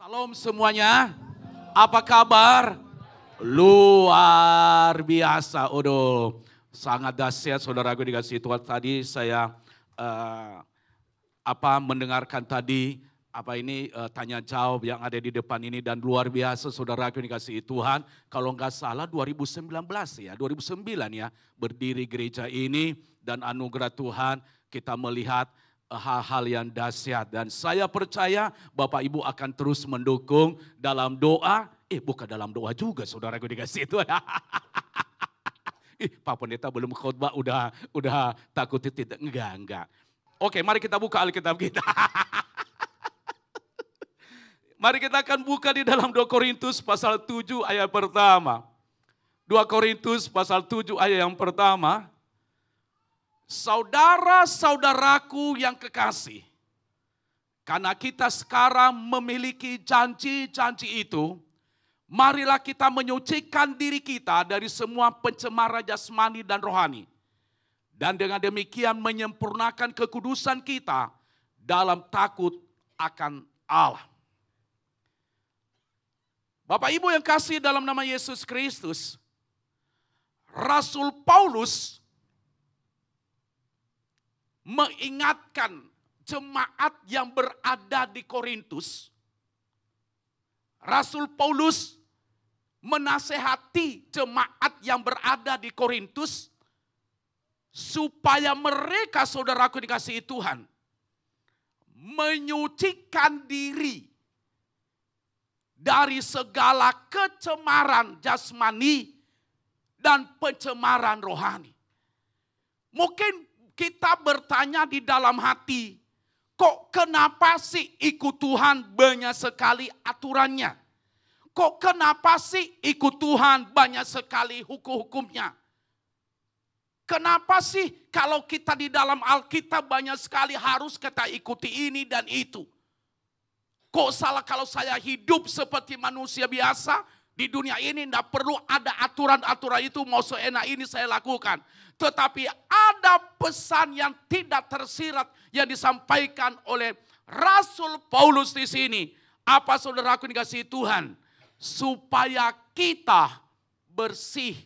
Salam semuanya, apa kabar? Luar biasa, sangat dahsyat saudaraku dikasih Tuhan. Tadi saya mendengarkan tadi tanya jawab yang ada di depan ini dan luar biasa saudaraku dikasih Tuhan. Kalau nggak salah 2019 ya, 2009 ya berdiri gereja ini dan anugerah Tuhan kita melihat hal-hal yang dahsyat dan saya percaya Bapak Ibu akan terus mendukung dalam doa, bukan dalam doa juga saudaraku dikasih Tuhan. Pak Pendeta belum khotbah udah takut tidak, enggak. Oke, mari kita buka Alkitab kita. Mari kita akan buka di dalam 2 Korintus pasal 7 ayat pertama. 2 Korintus pasal 7 ayat yang pertama. Saudara-saudaraku yang kekasih, karena kita sekarang memiliki janji-janji itu, marilah kita menyucikan diri kita dari semua pencemaran jasmani dan rohani. Dan dengan demikian menyempurnakan kekudusan kita dalam takut akan Allah. Bapak Ibu yang kasih dalam nama Yesus Kristus, Rasul Paulus mengingatkan jemaat yang berada di Korintus. Rasul Paulus menasehati jemaat yang berada di Korintus supaya mereka, saudaraku dikasihi Tuhan, menyucikan diri dari segala kecemaran jasmani dan pencemaran rohani. Mungkin kita bertanya di dalam hati, kok kenapa sih ikut Tuhan banyak sekali aturannya? Kok kenapa sih ikut Tuhan banyak sekali hukum-hukumnya? Kenapa sih kalau kita di dalam Alkitab banyak sekali harus kita ikuti ini dan itu? Kok salah kalau saya hidup seperti manusia biasa? Di dunia ini tidak perlu ada aturan-aturan itu, mau seenak ini saya lakukan. Tetapi ada pesan yang tidak tersirat yang disampaikan oleh Rasul Paulus di sini. Apa saudaraku dikasihi Tuhan? Supaya kita bersih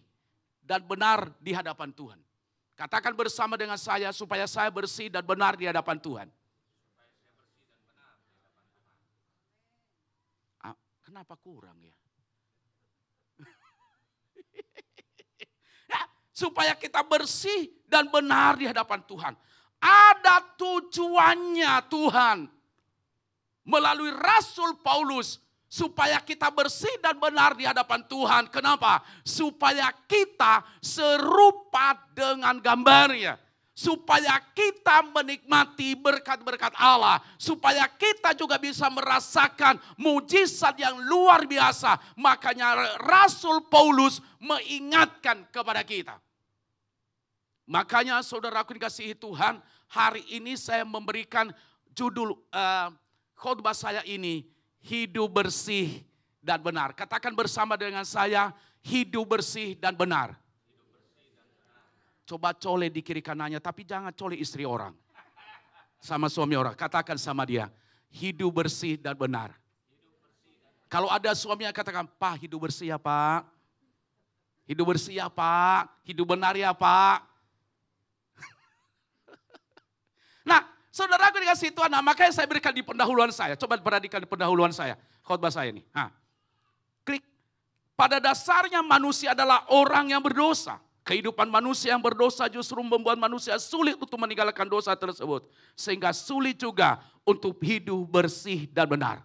dan benar di hadapan Tuhan. Katakan bersama dengan saya, supaya saya bersih dan benar di hadapan Tuhan. Kenapa kurang ya? Supaya kita bersih dan benar di hadapan Tuhan. Ada tujuannya Tuhan melalui Rasul Paulus supaya kita bersih dan benar di hadapan Tuhan. Kenapa? Supaya kita serupa dengan gambarnya. Supaya kita menikmati berkat-berkat Allah. Supaya kita juga bisa merasakan mujizat yang luar biasa. Makanya Rasul Paulus mengingatkan kepada kita. Makanya saudaraku dikasihi Tuhan, hari ini saya memberikan judul khotbah saya ini, hidup bersih dan benar. Katakan bersama dengan saya, hidup bersih dan benar. Coba colek di kiri kanannya, tapi jangan colek istri orang. Sama suami orang, katakan sama dia, hidup bersih dan benar. Kalau ada suami yang katakan, Pak hidup bersih ya Pak. Hidup bersih ya Pak, hidup benar ya Pak. Nah, saudaraku dikasih Tuhan, makanya saya berikan di pendahuluan saya. Coba perhatikan di pendahuluan saya, khotbah saya ini. Klik. Pada dasarnya manusia adalah orang yang berdosa. Kehidupan manusia yang berdosa justru membuat manusia sulit untuk meninggalkan dosa tersebut. Sehingga sulit juga untuk hidup bersih dan benar.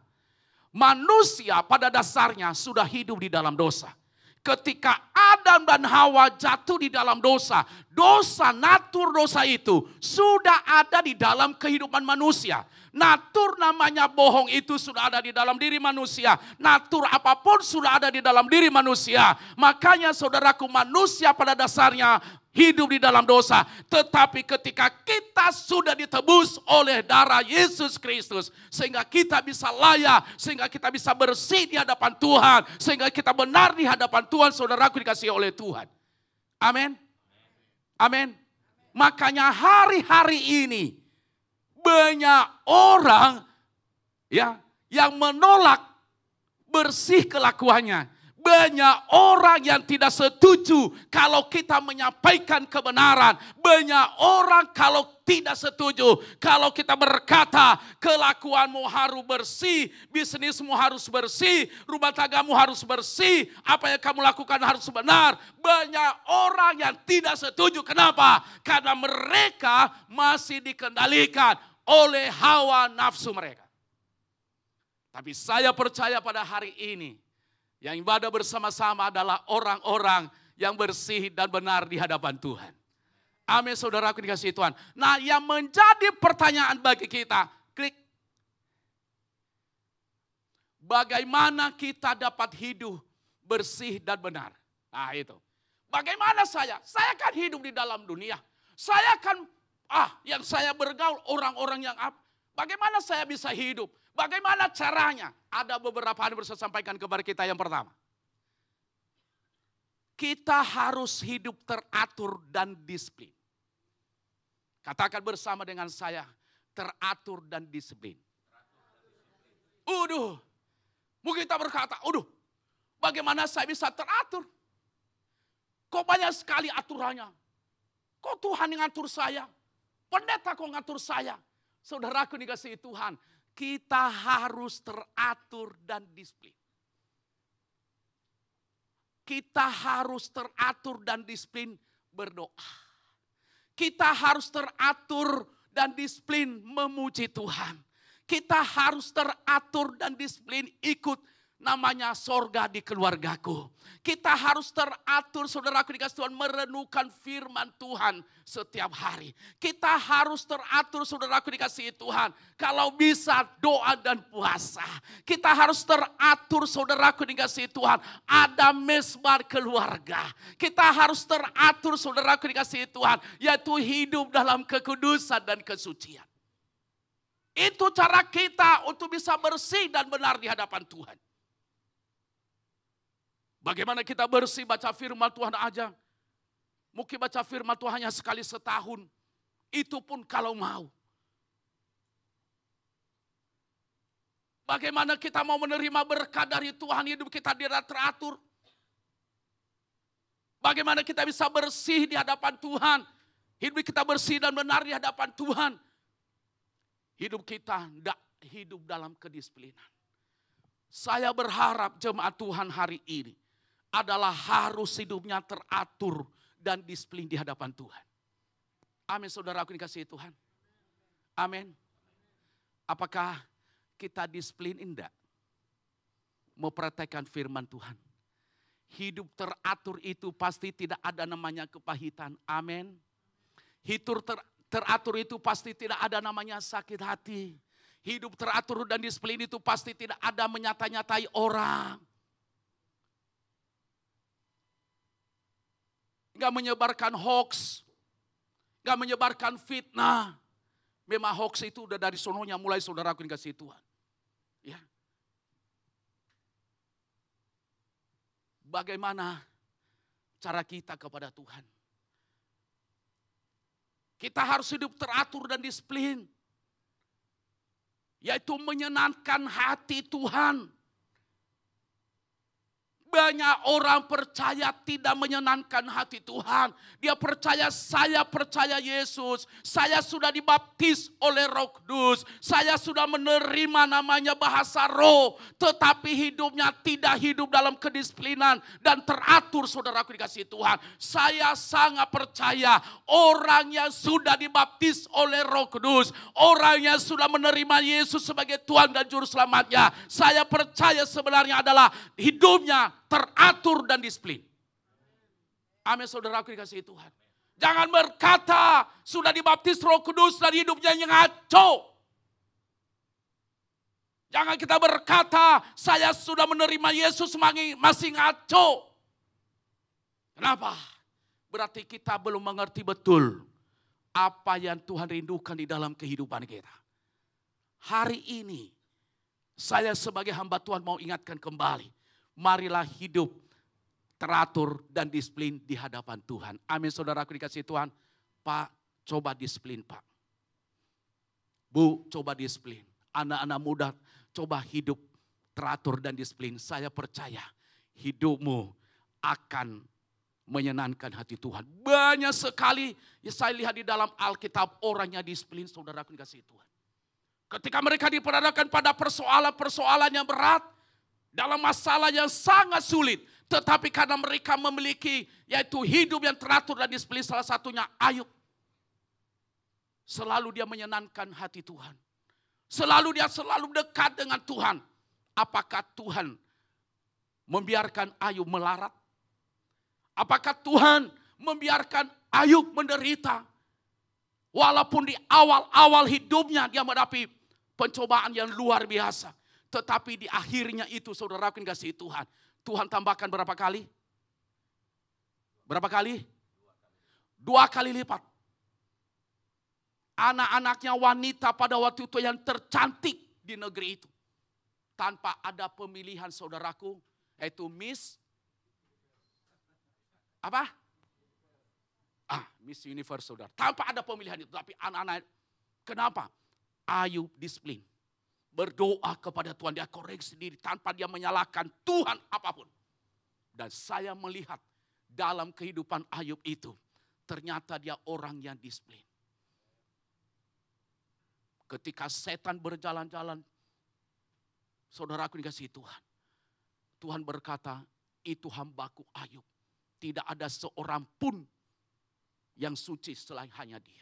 Manusia pada dasarnya sudah hidup di dalam dosa. Ketika Adam dan Hawa jatuh di dalam dosa, natur dosa itu sudah ada di dalam kehidupan manusia. Natur namanya bohong itu sudah ada di dalam diri manusia. Natur apapun sudah ada di dalam diri manusia. Makanya saudaraku, manusia pada dasarnya hidup di dalam dosa. Tetapi ketika kita sudah ditebus oleh darah Yesus Kristus, sehingga kita bisa layak, sehingga kita bisa bersih di hadapan Tuhan, sehingga kita benar di hadapan Tuhan, saudaraku dikasihi oleh Tuhan. Amin. Amin. Makanya hari-hari ini banyak orang ya yang menolak bersih kelakuannya. Banyak orang yang tidak setuju kalau kita menyampaikan kebenaran. Banyak orang kalau tidak setuju kalau kita berkata kelakuanmu harus bersih, bisnismu harus bersih, rumah tanggamu harus bersih, apa yang kamu lakukan harus benar. Banyak orang yang tidak setuju. Kenapa? Karena mereka masih dikendalikan oleh hawa nafsu mereka. Tapi saya percaya pada hari ini, yang ibadah bersama-sama adalah orang-orang yang bersih dan benar di hadapan Tuhan. Amin, saudaraku dikasihi Tuhan. Nah, yang menjadi pertanyaan bagi kita, klik. Bagaimana kita dapat hidup bersih dan benar? Nah itu. Bagaimana saya? Saya kan hidup di dalam dunia. Saya kan, yang saya bergaul orang-orang yang apa? Bagaimana saya bisa hidup? Bagaimana caranya? Ada beberapa hal yang saya sampaikan kepada kita. Yang pertama, kita harus hidup teratur dan disiplin. Katakan bersama dengan saya, teratur dan disiplin. Mungkin kita berkata, bagaimana saya bisa teratur? Kok banyak sekali aturannya? Kok Tuhan yang ngatur saya? Pendeta kok ngatur saya? Saudaraku dikasihi Tuhan, kita harus teratur dan disiplin. Kita harus teratur dan disiplin berdoa. Kita harus teratur dan disiplin memuji Tuhan. Kita harus teratur dan disiplin ikut namanya sorga di keluargaku. Kita harus teratur, saudaraku dikasihi Tuhan, merenungkan firman Tuhan setiap hari. Kita harus teratur, saudaraku dikasihi Tuhan, kalau bisa doa dan puasa. Kita harus teratur, saudaraku dikasihi Tuhan, ada mesbah keluarga. Kita harus teratur, saudaraku dikasihi Tuhan, yaitu hidup dalam kekudusan dan kesucian. Itu cara kita untuk bisa bersih dan benar di hadapan Tuhan. Bagaimana kita bersih baca firman Tuhan aja. Mungkin baca firman Tuhan hanya sekali setahun. Itu pun kalau mau. Bagaimana kita mau menerima berkat dari Tuhan, hidup kita tidak teratur. Bagaimana kita bisa bersih di hadapan Tuhan. Hidup kita bersih dan benar di hadapan Tuhan. Hidup kita tidak hidup dalam kedisiplinan. Saya berharap jemaat Tuhan hari ini adalah harus hidupnya teratur dan disiplin di hadapan Tuhan. Amin, saudaraku dikasihi Tuhan. Amin. Apakah kita disiplin enggak? Mempraktekkan firman Tuhan. Hidup teratur itu pasti tidak ada namanya kepahitan. Amin. Hidup teratur itu pasti tidak ada namanya sakit hati. Hidup teratur dan disiplin itu pasti tidak ada menyata-nyatai orang. Gak menyebarkan hoax. Gak menyebarkan fitnah. Memang hoax itu udah dari sononya mulai, saudaraku dikasihi Tuhan. Ya. Bagaimana cara kita kepada Tuhan? Kita harus hidup teratur dan disiplin. Yaitu menyenangkan hati Tuhan. Banyak orang percaya tidak menyenangkan hati Tuhan. Dia percaya, saya percaya Yesus. Saya sudah dibaptis oleh Roh Kudus. Saya sudah menerima namanya bahasa roh. Tetapi hidupnya tidak hidup dalam kedisiplinan dan teratur, saudaraku dikasihi Tuhan. Saya sangat percaya orang yang sudah dibaptis oleh Roh Kudus. Orang yang sudah menerima Yesus sebagai Tuhan dan Juru Selamatnya. Saya percaya sebenarnya adalah hidupnya teratur dan disiplin. Amin, saudaraku dikasihi Tuhan. Jangan berkata sudah dibaptis Roh Kudus dan hidupnya yang ngaco. Jangan kita berkata saya sudah menerima Yesus masih ngaco. Kenapa? Berarti kita belum mengerti betul apa yang Tuhan rindukan di dalam kehidupan kita. Hari ini saya sebagai hamba Tuhan mau ingatkan kembali. Marilah hidup teratur dan disiplin di hadapan Tuhan. Amin, saudaraku dikasihi Tuhan. Pak, coba disiplin Pak. Bu, coba disiplin. Anak-anak muda, coba hidup teratur dan disiplin, saya percaya hidupmu akan menyenangkan hati Tuhan. Banyak sekali ya saya lihat di dalam Alkitab orangnya disiplin, saudaraku dikasihi Tuhan. Ketika mereka diperhadapkan pada persoalan-persoalan yang berat, dalam masalah yang sangat sulit, tetapi karena mereka memiliki yaitu hidup yang teratur dan disiplin, salah satunya Ayub. Selalu dia menyenangkan hati Tuhan. Selalu dekat dengan Tuhan. Apakah Tuhan membiarkan Ayub melarat? Apakah Tuhan membiarkan Ayub menderita? Walaupun di awal-awal hidupnya dia menghadapi pencobaan yang luar biasa. Tetapi di akhirnya itu saudaraku yang kasih Tuhan. Tuhan tambahkan berapa kali? Berapa kali? 2 kali lipat. Anak-anaknya wanita pada waktu itu yang tercantik di negeri itu. Tanpa ada pemilihan saudaraku, yaitu Miss apa? Miss Universe saudara. Tanpa ada pemilihan itu, tapi anak-anak, kenapa? Ayub disiplin. Berdoa kepada Tuhan, dia koreksi diri tanpa dia menyalahkan Tuhan apapun. Dan saya melihat dalam kehidupan Ayub itu, ternyata dia orang yang disiplin. Ketika setan berjalan-jalan, saudaraku dikasihi Tuhan. Tuhan berkata, itu hambaku Ayub. Tidak ada seorang pun yang suci selain hanya dia.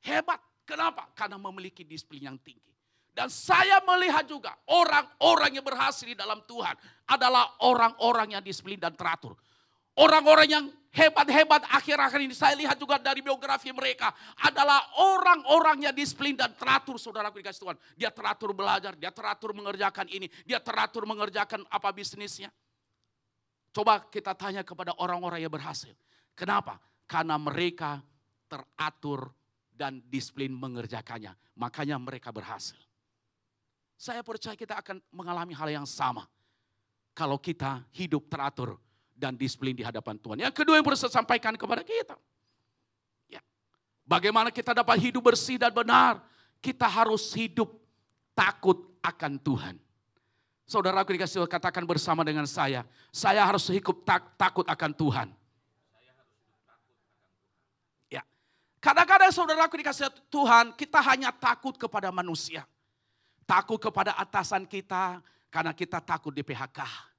Hebat, kenapa? Karena memiliki disiplin yang tinggi. Dan saya melihat juga orang-orang yang berhasil di dalam Tuhan adalah orang-orang yang disiplin dan teratur. Orang-orang yang hebat-hebat akhir-akhir ini saya lihat juga dari biografi mereka adalah orang-orang yang disiplin dan teratur, saudaraku dikasih Tuhan. Dia teratur belajar, dia teratur mengerjakan ini, dia teratur mengerjakan apa bisnisnya. Coba kita tanya kepada orang-orang yang berhasil. Kenapa? Karena mereka teratur dan disiplin mengerjakannya. Makanya mereka berhasil. Saya percaya kita akan mengalami hal yang sama. Kalau kita hidup teratur dan disiplin di hadapan Tuhan. Yang kedua yang perlu saya sampaikan kepada kita. Ya. Bagaimana kita dapat hidup bersih dan benar. Kita harus hidup takut akan Tuhan. Saudaraku dikasih katakan bersama dengan saya. Saya harus hidup takut akan Tuhan. Ya. Kadang-kadang saudaraku dikasih Tuhan, kita hanya takut kepada manusia. Takut kepada atasan kita karena kita takut di PHK.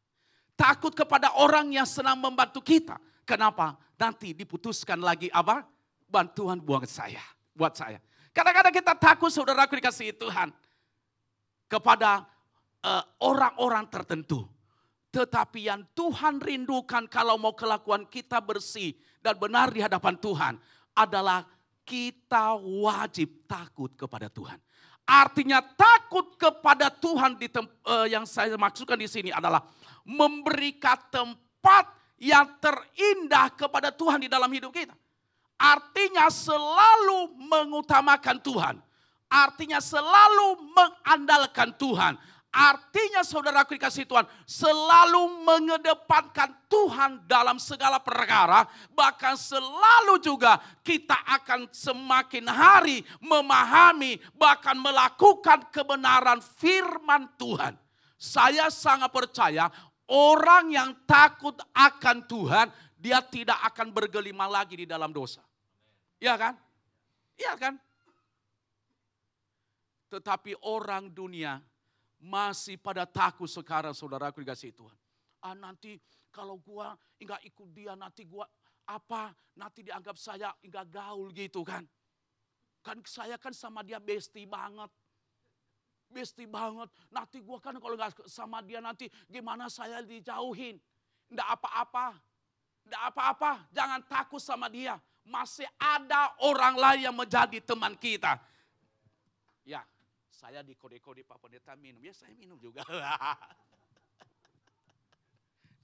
Takut kepada orang yang senang membantu kita. Kenapa? Nanti diputuskan lagi apa? Bantuan buat saya. Kadang-kadang kita takut saudaraku dikasihi Tuhan. Kepada orang-orang tertentu. Tetapi yang Tuhan rindukan kalau mau kelakuan kita bersih dan benar di hadapan Tuhan. Adalah kita wajib takut kepada Tuhan. Artinya takut kepada Tuhan yang saya maksudkan di sini adalah memberikan tempat yang terindah kepada Tuhan di dalam hidup kita. Artinya selalu mengutamakan Tuhan. Artinya selalu mengandalkan Tuhan. Artinya saudaraku dikasihi Tuhan, selalu mengedepankan Tuhan dalam segala perkara. Bahkan selalu juga kita akan semakin hari memahami, bahkan melakukan kebenaran firman Tuhan. Saya sangat percaya orang yang takut akan Tuhan, dia tidak akan bergelima lagi di dalam dosa. Iya kan? Iya kan? Tetapi orang dunia masih pada takut sekarang saudaraku dikasihi Tuhan. Nanti kalau gua enggak ikut dia nanti gua apa? Nanti dianggap saya enggak gaul gitu kan. Kan saya kan sama dia bestie banget. Bestie banget. Nanti gua kan kalau enggak sama dia nanti gimana saya dijauhin. Enggak apa-apa. Enggak apa-apa. Jangan takut sama dia. Masih ada orang lain yang menjadi teman kita. Ya. Saya di kode-kode Pak Pendeta minum, ya saya minum juga.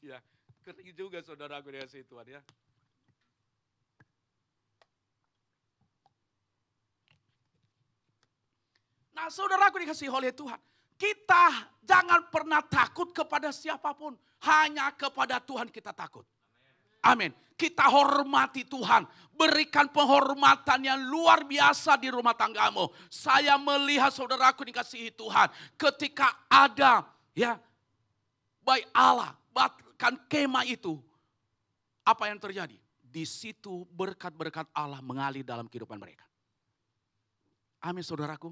Ya, kering juga saudaraku dikasihi Tuhan ya. Nah saudaraku dikasihi oleh Tuhan, kita jangan pernah takut kepada siapapun, hanya kepada Tuhan kita takut. Amin. Kita hormati Tuhan. Berikan penghormatan yang luar biasa di rumah tanggamu. Saya melihat saudaraku dikasihi Tuhan. Ketika ada ya baik Allah, bahkan kemah itu, apa yang terjadi? Di situ berkat-berkat Allah mengalir dalam kehidupan mereka. Amin saudaraku.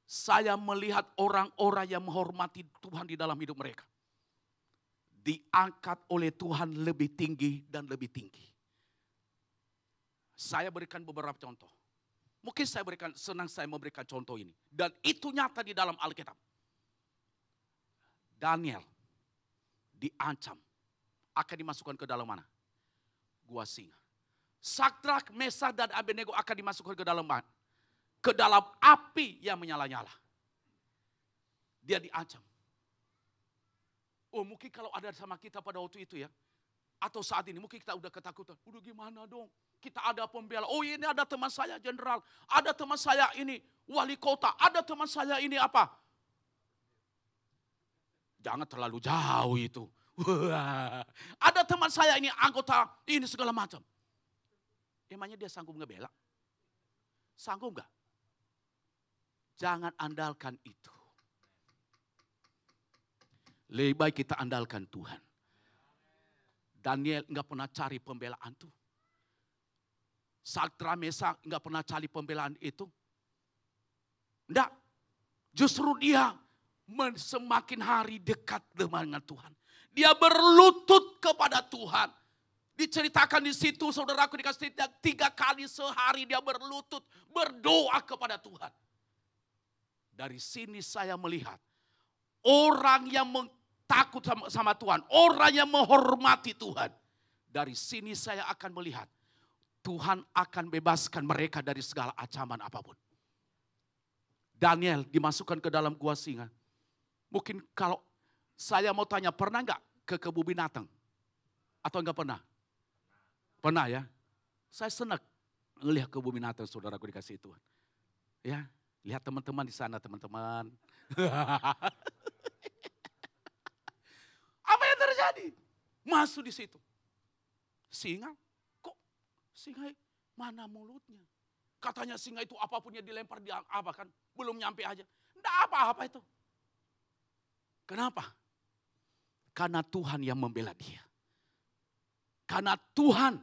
Saya melihat orang-orang yang menghormati Tuhan di dalam hidup mereka. Diangkat oleh Tuhan lebih tinggi dan lebih tinggi. Saya berikan beberapa contoh. Mungkin saya memberikan contoh ini. Dan itu nyata di dalam Alkitab. Daniel diancam. Akan dimasukkan ke dalam mana? Gua singa. Sadrak, Mesak, dan Abednego akan dimasukkan ke dalam mana? Ke dalam api yang menyala-nyala. Dia diancam. Oh mungkin kalau ada sama kita pada waktu itu ya. Atau saat ini mungkin kita udah ketakutan. Udah gimana dong? Kita ada pembela. Oh ini ada teman saya jenderal. Ada teman saya ini wali kota. Ada teman saya ini apa? Jangan terlalu jauh itu. Ada teman saya ini anggota ini segala macam. Emangnya dia sanggup ngebela? Sanggup gak? Jangan andalkan itu. Lebih baik kita andalkan Tuhan. Daniel enggak pernah cari pembelaan itu. Sadrak, Mesak enggak pernah cari pembelaan itu. Enggak. Justru dia semakin hari dekat dengan Tuhan. Dia berlutut kepada Tuhan. Diceritakan di situ saudaraku dikasih 3 kali sehari dia berlutut. Berdoa kepada Tuhan. Dari sini saya melihat. Orang yang takut sama Tuhan. Orang yang menghormati Tuhan. Dari sini saya akan melihat. Tuhan akan bebaskan mereka dari segala ancaman apapun. Daniel dimasukkan ke dalam gua singa. Mungkin kalau saya mau tanya, pernah enggak ke kebun binatang? Atau enggak pernah? Pernah ya? Saya senang melihat kebun binatang saudaraku dikasih Tuhan. Ya, lihat teman-teman di sana teman-teman. Apa yang terjadi? Masuk di situ. Singa, kok singa mana mulutnya? Katanya singa itu apapun yang dilempar dia apa kan? Belum nyampe aja. Enggak apa-apa itu. Kenapa? Karena Tuhan yang membela dia. Karena Tuhan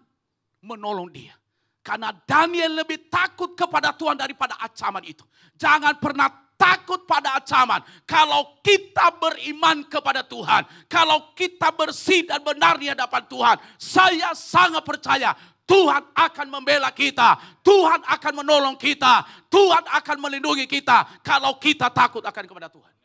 menolong dia. Karena Daniel lebih takut kepada Tuhan daripada ancaman itu. Jangan pernah takut pada ancaman. Kalau kita beriman kepada Tuhan. Kalau kita bersih dan benar di hadapan Tuhan. Saya sangat percaya Tuhan akan membela kita. Tuhan akan menolong kita. Tuhan akan melindungi kita. Kalau kita takut akan kepada Tuhan.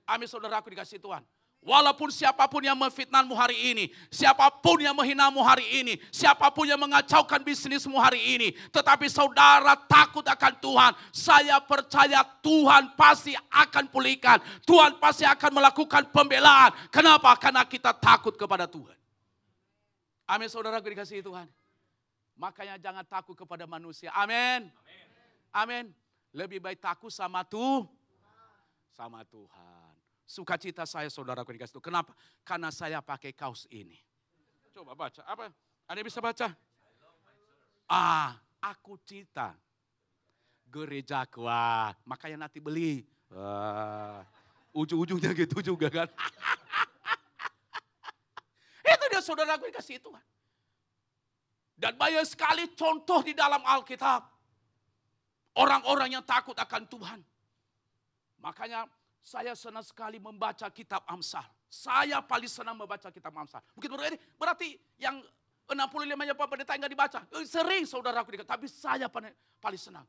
Amin saudaraku dikasih Tuhan. Walaupun siapapun yang memfitnahmu hari ini, siapapun yang menghinamu hari ini, siapapun yang mengacaukan bisnismu hari ini, tetapi saudara takut akan Tuhan, saya percaya Tuhan pasti akan pulihkan, Tuhan pasti akan melakukan pembelaan. Kenapa? Karena kita takut kepada Tuhan. Amin saudaraku dikasihi Tuhan. Makanya jangan takut kepada manusia. Amin. Amin. Lebih baik takut sama Tuhan. Sukacita saya saudaraku dikasih Tuhan. Kenapa? Karena saya pakai kaos ini. Coba baca. Apa? Ada yang bisa baca? Aku cinta gerejaku. Makanya nanti beli. Ujung-ujungnya gitu juga kan. Itu dia saudaraku dikasih Tuhan. Dan banyak sekali contoh di dalam Alkitab. Orang-orang yang takut akan Tuhan. Makanya saya senang sekali membaca kitab Amsal. Saya paling senang membaca kitab Amsal. Mungkin berarti yang 65-nya Pak Pendeta enggak dibaca. Sering saudaraku dikatakan, tapi saya paling senang.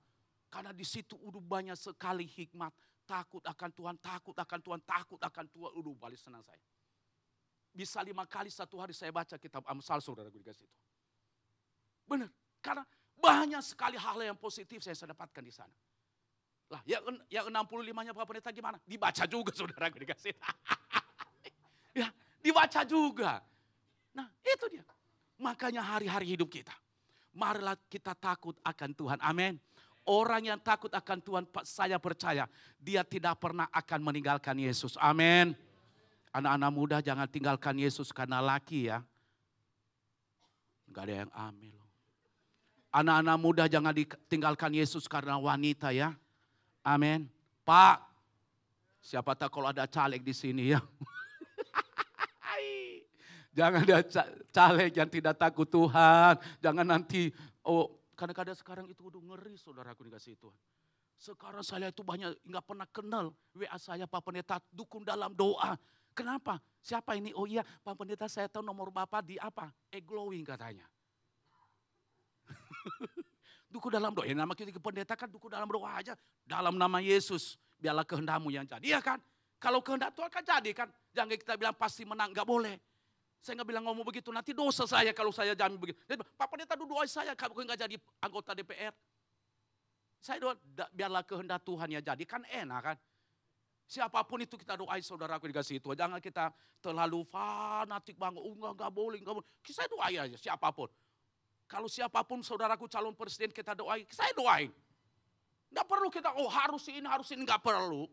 Karena di situ udah banyak sekali hikmat. Takut akan Tuhan, takut akan Tuhan, takut akan Tuhan. Udah paling senang saya. Bisa 5 kali satu hari saya baca kitab Amsal saudaraku dikasih itu. Benar, karena banyak sekali hal yang positif saya dapatkan di sana. Lah, yang 65-nya Pak Pendeta gimana? Dibaca juga saudaraku dikasih. Ya, dibaca juga. Nah, itu dia. Makanya hari-hari hidup kita. Marilah kita takut akan Tuhan. Amin. Orang yang takut akan Tuhan, saya percaya dia tidak pernah akan meninggalkan Yesus. Amin. Anak-anak muda jangan tinggalkan Yesus karena laki ya. Enggak ada yang amin. Anak-anak muda jangan ditinggalkan Yesus karena wanita ya. Amin. Pak, Siapa tahu kalau ada caleg di sini ya. Jangan ada caleg yang tidak takut Tuhan. Jangan nanti, kadang-kadang sekarang itu udah ngeri saudaraku dikasih Tuhan. Sekarang saya itu banyak nggak pernah kenal WA saya Pak Pendeta dukung dalam doa. Kenapa? Siapa ini? Oh iya Pak Pendeta saya tahu nomor Bapak di apa? Glowing katanya. Dukung dalam doa. Ya nama kita pendeta kan dukung dalam doa aja. Dalam nama Yesus biarlah kehendakmu yang jadi. Iya kan? Kalau kehendak Tuhan kan jadi kan. Jangan kita bilang pasti menang. Nggak boleh. Saya nggak bilang ngomong begitu. Nanti dosa saya kalau saya jamin begitu. Pak Pendeta doain saya kalau nggak jadi anggota DPR. Saya doa biarlah kehendak Tuhan yang jadi. Kan enak kan. Siapapun itu kita doain saudaraku dikasih Tuhan. Jangan kita terlalu fanatik banget. Enggak boleh. Saya doain aja siapapun. Kalau siapapun saudaraku calon presiden kita doain. Saya doain. Enggak perlu kita harus ini. Enggak perlu.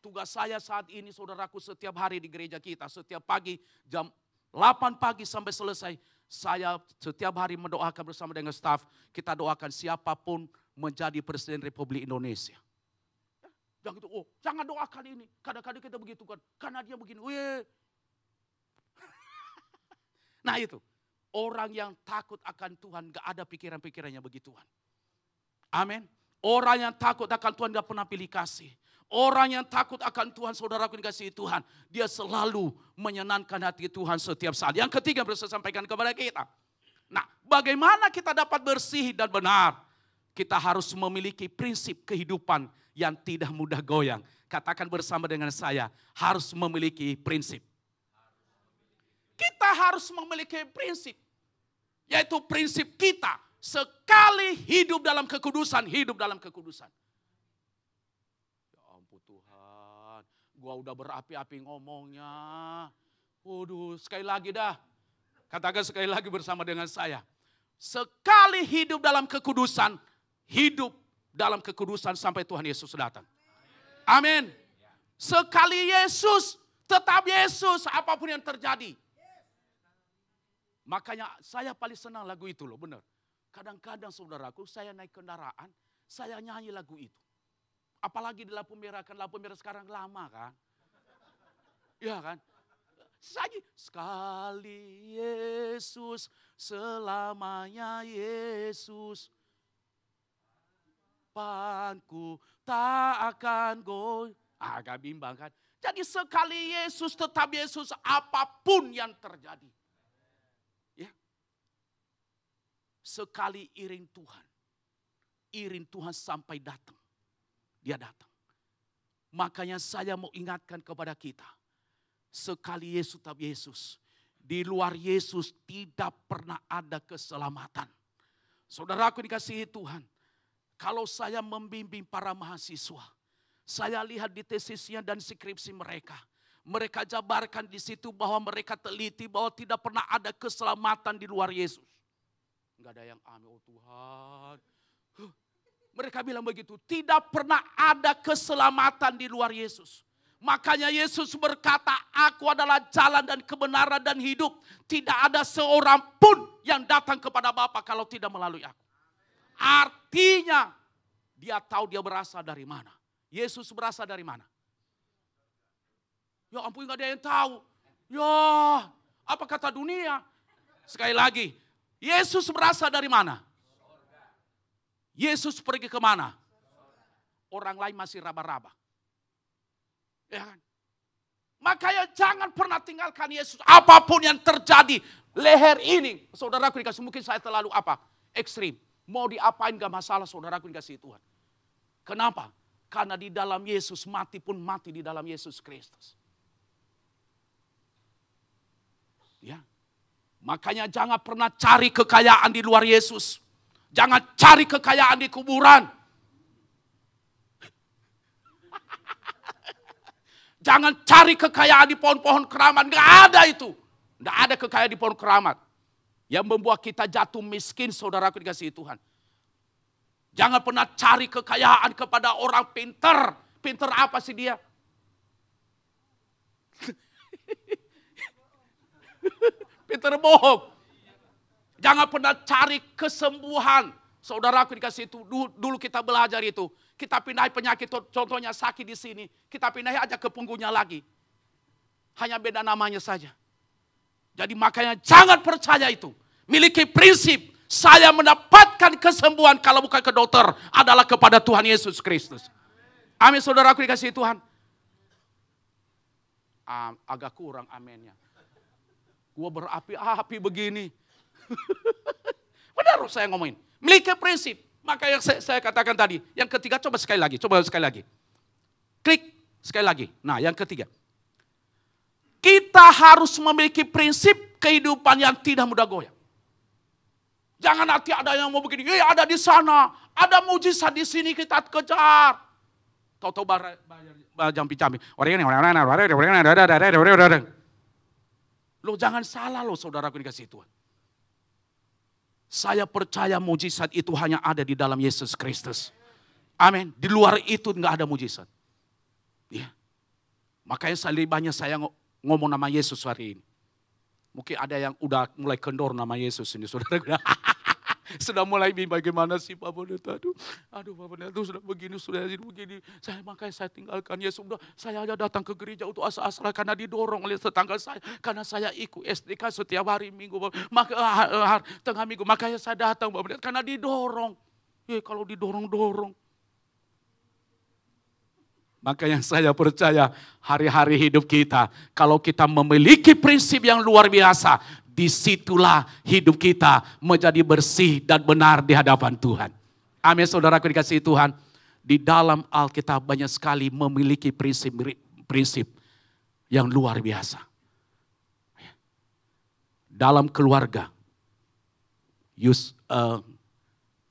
Tugas saya saat ini saudaraku setiap hari di gereja kita. Setiap pagi jam 8 pagi sampai selesai. Saya setiap hari mendoakan bersama dengan staf. Kita doakan siapapun menjadi presiden Republik Indonesia. Jangan gitu, jangan doakan ini. Kadang-kadang kita begitu kan. Karena dia begini. Nah itu. Orang yang takut akan Tuhan gak ada pikiran-pikirannya begituan. Amin. Orang yang takut akan Tuhan gak pernah pilih kasih. Orang yang takut akan Tuhan, saudaraku dikasihi Tuhan, dia selalu menyenangkan hati Tuhan setiap saat. Yang ketiga yang saya sampaikan kepada kita. Nah, bagaimana kita dapat bersih dan benar? Kita harus memiliki prinsip kehidupan yang tidak mudah goyang. Katakan bersama dengan saya, harus memiliki prinsip. Kita harus memiliki prinsip. Yaitu prinsip kita, sekali hidup dalam kekudusan, hidup dalam kekudusan. Gua udah berapi-api ngomongnya. Waduh, sekali lagi dah. Katakan sekali lagi bersama dengan saya. Sekali hidup dalam kekudusan, hidup dalam kekudusan sampai Tuhan Yesus datang. Amin. Sekali Yesus, tetap Yesus apapun yang terjadi. Makanya saya paling senang lagu itu loh, benar. Kadang-kadang saudaraku, saya naik kendaraan, saya nyanyi lagu itu. Apalagi di lampu merah, kan lampu merah sekarang lama kan. Ya kan. Sekali Yesus, selamanya Yesus. Panku tak akan goyah. Agak bimbang kan. Jadi sekali Yesus, tetap Yesus apapun yang terjadi. Ya. Sekali iring Tuhan. Iring Tuhan sampai datang. Dia datang. Makanya saya mau ingatkan kepada kita. Sekali Yesus tetap Yesus. Di luar Yesus tidak pernah ada keselamatan. Saudaraku dikasihi Tuhan. Kalau saya membimbing para mahasiswa. Saya lihat di tesisnya dan skripsi mereka. Mereka jabarkan di situ bahwa mereka teliti bahwa tidak pernah ada keselamatan di luar Yesus. Enggak ada yang amin, oh Tuhan. Mereka bilang begitu, tidak pernah ada keselamatan di luar Yesus. Makanya Yesus berkata, aku adalah jalan dan kebenaran dan hidup. Tidak ada seorang pun yang datang kepada Bapa kalau tidak melalui aku. Artinya, dia tahu dia berasal dari mana. Yesus berasal dari mana? Ya ampun, gak ada yang tahu. Ya, apa kata dunia? Sekali lagi, Yesus berasal dari mana? Yesus pergi kemana? Orang lain masih raba-raba. Ya kan? Makanya jangan pernah tinggalkan Yesus. Apapun yang terjadi. Leher ini. Saudaraku dikasih, mungkin saya terlalu ekstrim. Mau diapain gak masalah, saudaraku dikasih Tuhan. Kenapa? Karena di dalam Yesus mati pun mati di dalam Yesus Kristus. Ya. Makanya jangan pernah cari kekayaan di luar Yesus. Jangan cari kekayaan di kuburan. Jangan cari kekayaan di pohon-pohon keramat. Nggak ada itu. Nggak ada kekayaan di pohon keramat. Yang membuat kita jatuh miskin, saudaraku dikasihi Tuhan. Jangan pernah cari kekayaan kepada orang pintar. Pintar apa sih dia? Pintar bohong. Jangan pernah cari kesembuhan. Saudaraku dikasih itu, dulu kita belajar itu. Kita pindahin penyakit, contohnya sakit di sini. Kita pindahin aja ke punggungnya lagi. Hanya beda namanya saja. Jadi makanya jangan percaya itu. Miliki prinsip, saya mendapatkan kesembuhan kalau bukan ke dokter adalah kepada Tuhan Yesus Kristus. Amin, saudaraku dikasih Tuhan. Agak kurang aminnya. Gua berapi-api begini. Benar saya ngomongin. Miliki prinsip. Maka yang saya katakan tadi. Yang ketiga coba sekali lagi. Klik sekali lagi. Nah yang ketiga. Kita harus memiliki prinsip kehidupan yang tidak mudah goyah. Jangan nanti ada yang mau begini. Ada di sana. Ada mujizat di sini kita kejar. Tahu-tahu jampi-jampi. Lo jangan salah lo saudaraku dikasih Tuhan. Saya percaya mujizat itu hanya ada di dalam Yesus Kristus. Amin. Di luar itu enggak ada mujizat. Ya. Makanya banyak saya ngomong nama Yesus hari ini. Mungkin ada yang udah mulai kendor nama Yesus ini saudara. Sudah mulai bagaimana sih Pak Pendeta? Aduh Pak Pendeta sudah begini. Makanya saya tinggalkan Yesus. Saya aja datang ke gereja untuk asal-asal karena didorong oleh tetangga saya. Karena saya ikut SDK setiap hari minggu. Tengah minggu. Makanya saya datang Pak Pendeta karena didorong. Kalau didorong-dorong. Makanya saya percaya hari-hari hidup kita. Kalau kita memiliki prinsip yang luar biasa. Disitulah hidup kita menjadi bersih dan benar di hadapan Tuhan. Amin saudaraku dikasihi Tuhan. Di dalam Alkitab banyak sekali memiliki prinsip yang luar biasa. Dalam keluarga.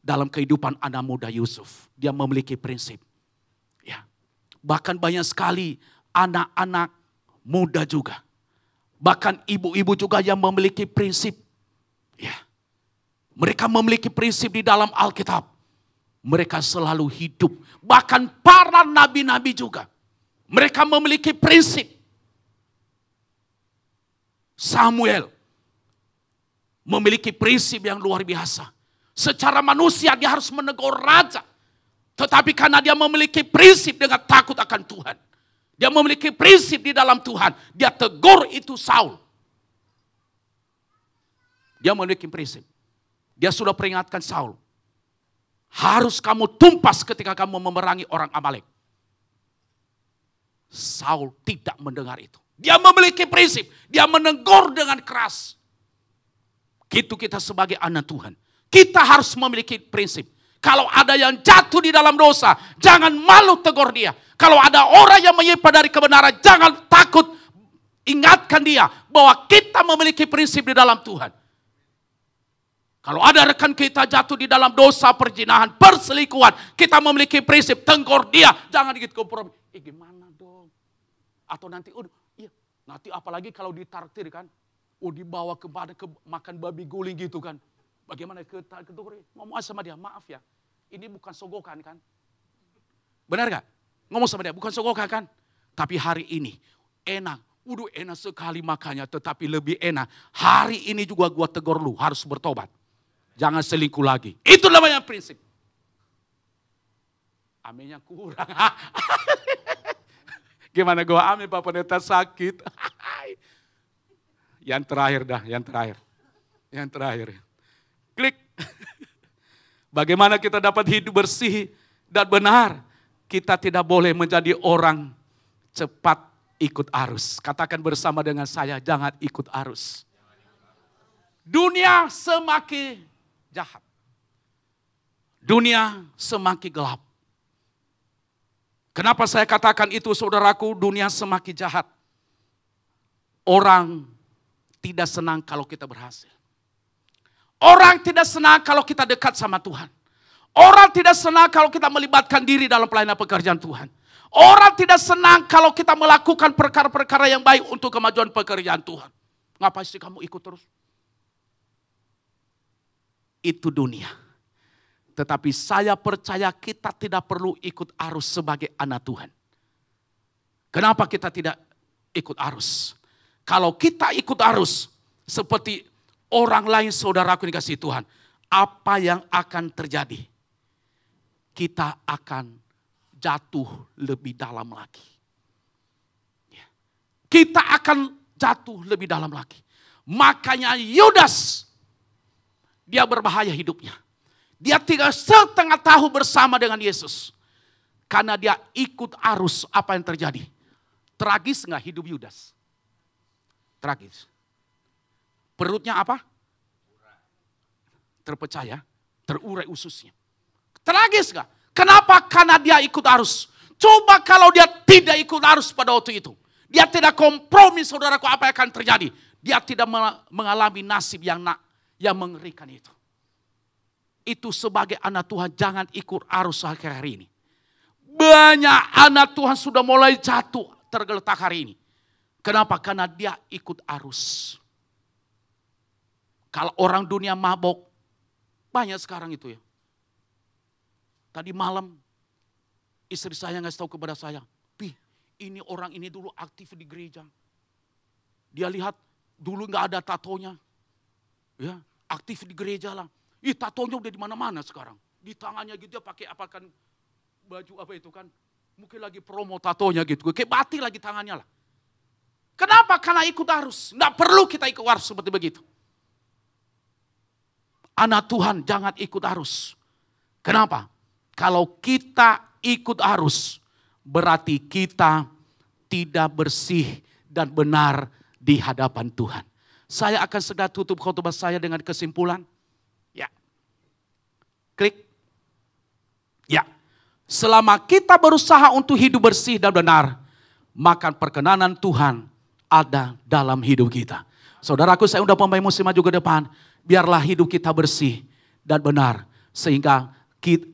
Dalam kehidupan anak muda Yusuf. Dia memiliki prinsip. Ya. Bahkan banyak sekali anak-anak muda juga. Bahkan ibu-ibu juga yang memiliki prinsip. Ya. Mereka memiliki prinsip di dalam Alkitab. Mereka selalu hidup. Bahkan para nabi-nabi juga. Mereka memiliki prinsip. Samuel memiliki prinsip yang luar biasa. Secara manusia dia harus menegur raja. Tetapi karena dia memiliki prinsip dengan takut akan Tuhan. Dia memiliki prinsip di dalam Tuhan. Dia tegur itu Saul. Dia memiliki prinsip. Dia sudah peringatkan Saul. Harus kamu tumpas ketika kamu memerangi orang Amalek. Saul tidak mendengar itu. Dia memiliki prinsip. Dia menegur dengan keras. Gitu kita sebagai anak Tuhan. Kita harus memiliki prinsip. Kalau ada yang jatuh di dalam dosa, jangan malu tegur dia. Kalau ada orang yang menyimpang dari kebenaran, jangan takut. Ingatkan dia bahwa kita memiliki prinsip di dalam Tuhan. Kalau ada rekan kita jatuh di dalam dosa, perzinahan, perselingkuhan, kita memiliki prinsip, tegur dia. Jangan gitu kompromi. Gimana dong? Atau nanti, nanti apalagi kalau ditraktir kan, dibawa ke makan babi guling gitu kan. Bagaimana kita ngomong sama dia, maaf ya, ini bukan sogokan kan? Benar gak? Ngomong sama dia, bukan sogokan kan? Tapi hari ini enak, enak sekali makannya, tetapi lebih enak. Hari ini juga gua tegur lu, harus bertobat. Jangan selingkuh lagi. Itu namanya prinsip. Aminnya kurang. Gimana gua amin Pak Pendeta sakit. Yang terakhir dah, yang terakhir. Klik. Bagaimana kita dapat hidup bersih dan benar. Kita tidak boleh menjadi orang cepat ikut arus. Katakan bersama dengan saya, jangan ikut arus. Dunia semakin jahat. Dunia semakin gelap. Kenapa saya katakan itu saudaraku, dunia semakin jahat. Orang tidak senang kalau kita berhasil. Orang tidak senang kalau kita dekat sama Tuhan. Orang tidak senang kalau kita melibatkan diri dalam pelayanan pekerjaan Tuhan. Orang tidak senang kalau kita melakukan perkara-perkara yang baik untuk kemajuan pekerjaan Tuhan. Ngapain sih kamu ikut terus? Itu dunia. Tetapi saya percaya kita tidak perlu ikut arus sebagai anak Tuhan. Kenapa kita tidak ikut arus? Kalau kita ikut arus seperti orang lain saudaraku dikasih Tuhan. apa yang akan terjadi? Kita akan jatuh lebih dalam lagi. Kita akan jatuh lebih dalam lagi. Makanya Yudas, dia berbahaya hidupnya. Dia tinggal setengah tahun bersama dengan Yesus. Karena dia ikut arus apa yang terjadi. Tragis nggak hidup Yudas? Tragis. Perutnya apa? Terpecah ya, terurai ususnya. Tragis gak? Kenapa? Karena dia ikut arus. Coba kalau dia tidak ikut arus pada waktu itu. Dia tidak kompromi, saudaraku, apa yang akan terjadi. Dia tidak mengalami nasib yang mengerikan itu. Itu sebagai anak Tuhan, jangan ikut arus hari ini. Banyak anak Tuhan sudah mulai jatuh, tergeletak hari ini. Kenapa? Karena dia ikut arus. Kalau orang dunia mabok, banyak sekarang itu ya. Tadi malam istri saya ngasih tahu kepada saya, "Pi, ini orang ini dulu aktif di gereja. Dia lihat dulu nggak ada tatonya, ya aktif di gereja lah. Tatonya udah di mana-mana sekarang. Di tangannya gitu dia pakai apa kan baju apa itu kan? Mungkin lagi promo tatonya gitu. Kayak batik lagi tangannya lah. Kenapa? Karena ikut arus. Nggak perlu kita ikut arus seperti begitu. Anak Tuhan jangan ikut arus. Kenapa? Kalau kita ikut arus, berarti kita tidak bersih dan benar di hadapan Tuhan. Saya akan segera tutup khotbah saya dengan kesimpulan. Ya. Klik. Ya. Selama kita berusaha untuk hidup bersih dan benar, maka perkenanan Tuhan ada dalam hidup kita. Saudaraku, saya undang pemain musik maju ke depan. Biarlah hidup kita bersih dan benar. Sehingga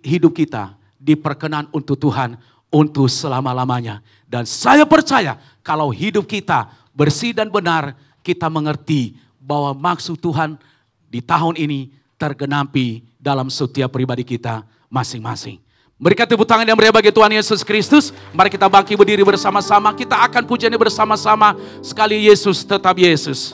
hidup kita diperkenan untuk Tuhan untuk selama-lamanya. Dan saya percaya kalau hidup kita bersih dan benar, kita mengerti bahwa maksud Tuhan di tahun ini tergenapi dalam setiap pribadi kita masing-masing. Berikan tepuk tangan yang meriah bagi Tuhan Yesus Kristus. Mari kita bangkit berdiri bersama-sama. Kita akan pujiannya bersama-sama. Sekali Yesus tetap Yesus.